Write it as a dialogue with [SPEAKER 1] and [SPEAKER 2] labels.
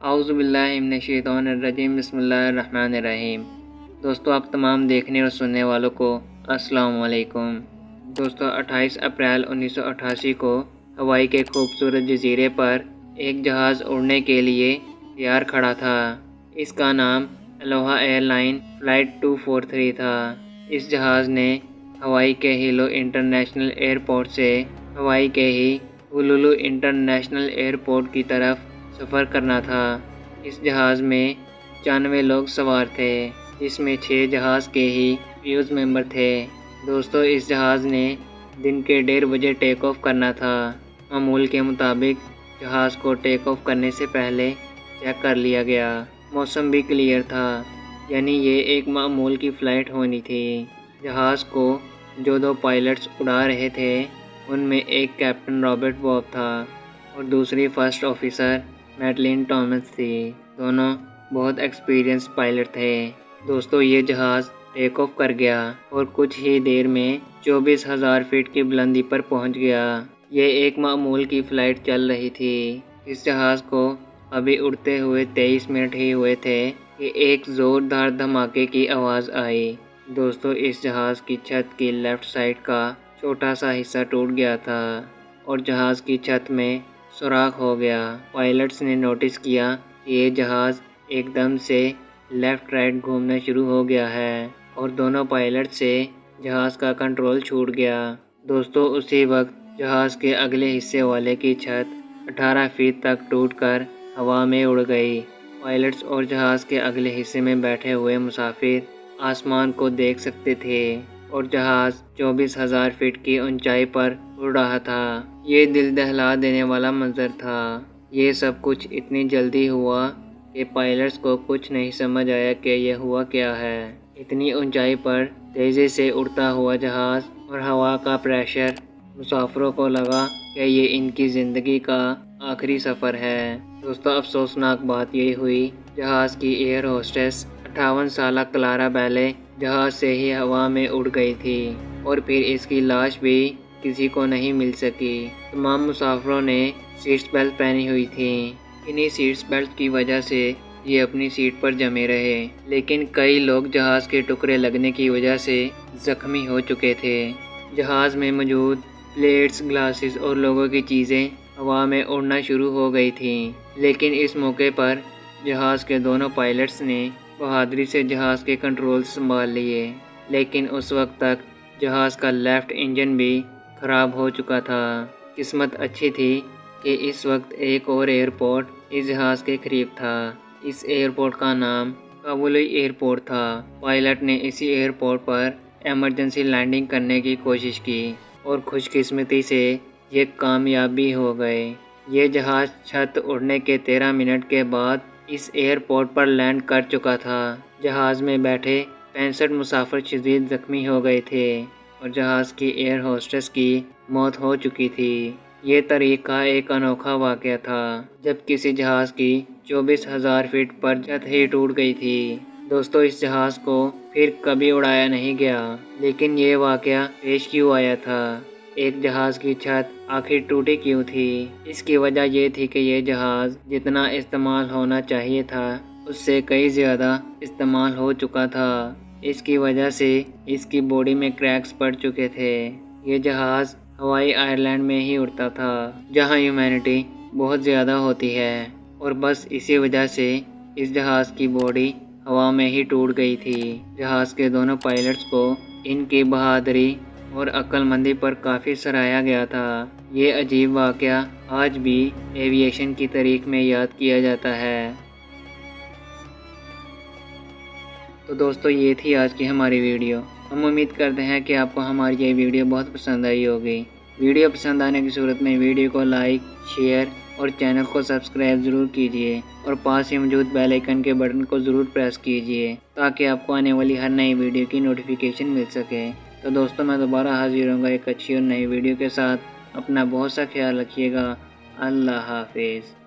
[SPEAKER 1] اعوذ باللہ من الشیطان الرجیم، بسم اللہ الرحمن الرحیم۔ دوستو، آپ تمام دیکھنے اور سننے والوں کو السلام علیکم۔ دوستو، 28 اپریل 1988 کو ہوائی کے خوبصورت جزیرے پر ایک جہاز اڑنے کے لیے تیار کھڑا تھا۔ اس کا نام الوہا ایئر لائن فلائٹ 243 تھا۔ اس جہاز نے ہوائی کے ہیلو انٹرنیشنل ایئرپورٹ سے ہوائی کے ہی ہونولولو انٹرنیشنل ایئرپورٹ کی طرف سفر کرنا تھا۔ اس جہاز میں 95 لوگ سوار تھے، جس میں 6 جہاز کے ہی کریوز ممبر تھے۔ دوستو، اس جہاز نے دن کے 1:30 بجے ٹیک آف کرنا تھا۔ معمول کے مطابق جہاز کو ٹیک آف کرنے سے پہلے چیک کر لیا گیا۔ موسم بھی کلیئر تھا، یعنی یہ ایک معمول کی فلائٹ ہونی تھی۔ جہاز کو جو 2 پائلٹس اڑا رہے تھے، ان میں ایک کیپٹن رابرٹ بوب تھا اور دوسری فرسٹ آفیسر میڈلین ٹامس تھی۔ دونوں بہت ایکسپیرینس پائلٹ تھے۔ دوستو، یہ جہاز ٹیک آف کر گیا اور کچھ ہی دیر میں 24,000 فٹ کی بلندی پر پہنچ گیا۔ یہ ایک معمول کی فلائٹ چل رہی تھی۔ اس جہاز کو ابھی اڑتے ہوئے 23 منٹ ہی ہوئے تھے کہ ایک زوردار دھماکے کی آواز آئی۔ دوستو، اس جہاز کی چھت کی لیفٹ سائڈ کا چھوٹا سا حصہ ٹوٹ گیا تھا اور جہاز کی چھت میں سوراخ ہو گیا۔ پائلٹس نے نوٹس کیا کہ یہ جہاز ایک دم سے لیفٹ رائٹ گھومنا شروع ہو گیا ہے اور دونوں پائلٹ سے جہاز کا کنٹرول چھوٹ گیا۔ دوستو، اسی وقت جہاز کے اگلے حصے والے کی چھت 18 فٹ تک ٹوٹ کر ہوا میں اڑ گئی۔ پائلٹس اور جہاز کے اگلے حصے میں بیٹھے ہوئے مسافر آسمان کو دیکھ سکتے تھے اور جہاز 24,000 فٹ کی اونچائی پر اڑ رہا تھا۔ یہ دل دہلا دینے والا منظر تھا۔ یہ سب کچھ اتنی جلدی ہوا کہ پائلٹس کو کچھ نہیں سمجھ آیا کہ یہ ہوا کیا ہے۔ اتنی اونچائی پر تیزی سے اڑتا ہوا جہاز اور ہوا کا پریشر، مسافروں کو لگا کہ یہ ان کی زندگی کا آخری سفر ہے۔ دوستو، افسوسناک بات یہ ہوئی، جہاز کی ایئر ہوسٹس 58 سالہ کلارا بیلے جہاز سے ہی ہوا میں اڑ گئی تھی اور پھر اس کی لاش بھی کسی کو نہیں مل سکی۔ تمام مسافروں نے سیٹ بیلٹ پہنی ہوئی تھیں۔ انہی سیٹ بیلٹ کی وجہ سے یہ اپنی سیٹ پر جمے رہے، لیکن کئی لوگ جہاز کے ٹکڑے لگنے کی وجہ سے زخمی ہو چکے تھے۔ جہاز میں موجود پلیٹس، گلاسز اور لوگوں کی چیزیں ہوا میں اڑنا شروع ہو گئی تھیں، لیکن اس موقع پر جہاز کے دونوں پائلٹس نے بہادری سے جہاز کے کنٹرول سنبھال لیے، لیکن اس وقت تک جہاز کا لیفٹ انجن بھی خراب ہو چکا تھا۔ قسمت اچھی تھی کہ اس وقت ایک اور ایئرپورٹ اس جہاز کے قریب تھا۔ اس ایئرپورٹ کا نام کابولی ایئرپورٹ تھا۔ پائلٹ نے اسی ایئرپورٹ پر ایمرجنسی لینڈنگ کرنے کی کوشش کی اور خوش قسمتی سے یہ کامیاب بھی ہو گئے۔ یہ جہاز چھت اڑنے کے 13 منٹ کے بعد اس ایئرپورٹ پر لینڈ کر چکا تھا۔ جہاز میں بیٹھے 65 مسافر شدید زخمی ہو گئے تھے اور جہاز کی ایئر ہوسٹس کی موت ہو چکی تھی۔ یہ طریقہ ایک انوکھا واقعہ تھا جب کسی جہاز کی 24,000 فٹ پر چھت ہی ٹوٹ گئی تھی۔ دوستو، اس جہاز کو پھر کبھی اڑایا نہیں گیا، لیکن یہ واقعہ پیش کیوں آیا تھا؟ ایک جہاز کی چھت آخر ٹوٹی کیوں تھی؟ اس کی وجہ یہ تھی کہ یہ جہاز جتنا استعمال ہونا چاہیے تھا، اس سے کئی زیادہ استعمال ہو چکا تھا۔ اس کی وجہ سے اس کی باڈی میں کریکس پڑ چکے تھے۔ یہ جہاز ہوائی آئرلینڈ میں ہی اڑتا تھا، جہاں ہیومینٹی بہت زیادہ ہوتی ہے، اور بس اسی وجہ سے اس جہاز کی باڈی ہوا میں ہی ٹوٹ گئی تھی۔ جہاز کے دونوں پائلٹس کو ان کی بہادری اور عقل مندی پر کافی سراہا گیا تھا۔ یہ عجیب واقعہ آج بھی ایویشن کی تاریخ میں یاد کیا جاتا ہے۔ تو دوستو، یہ تھی آج کی ہماری ویڈیو۔ ہم امید کرتے ہیں کہ آپ کو ہماری یہ ویڈیو بہت پسند آئی ہوگی۔ ویڈیو پسند آنے کی صورت میں ویڈیو کو لائک، شیئر اور چینل کو سبسکرائب ضرور کیجیے اور پاس ہی موجود بیل آئیکن کے بٹن کو ضرور پریس کیجیے تاکہ آپ کو آنے والی ہر نئی ویڈیو کی نوٹیفیکیشن مل سکے۔ تو دوستو، میں دوبارہ حاضر ہوں گا ایک اچھی اور نئی ویڈیو کے ساتھ۔ اپنا بہت سا خیال رکھیے گا۔ اللہ حافظ۔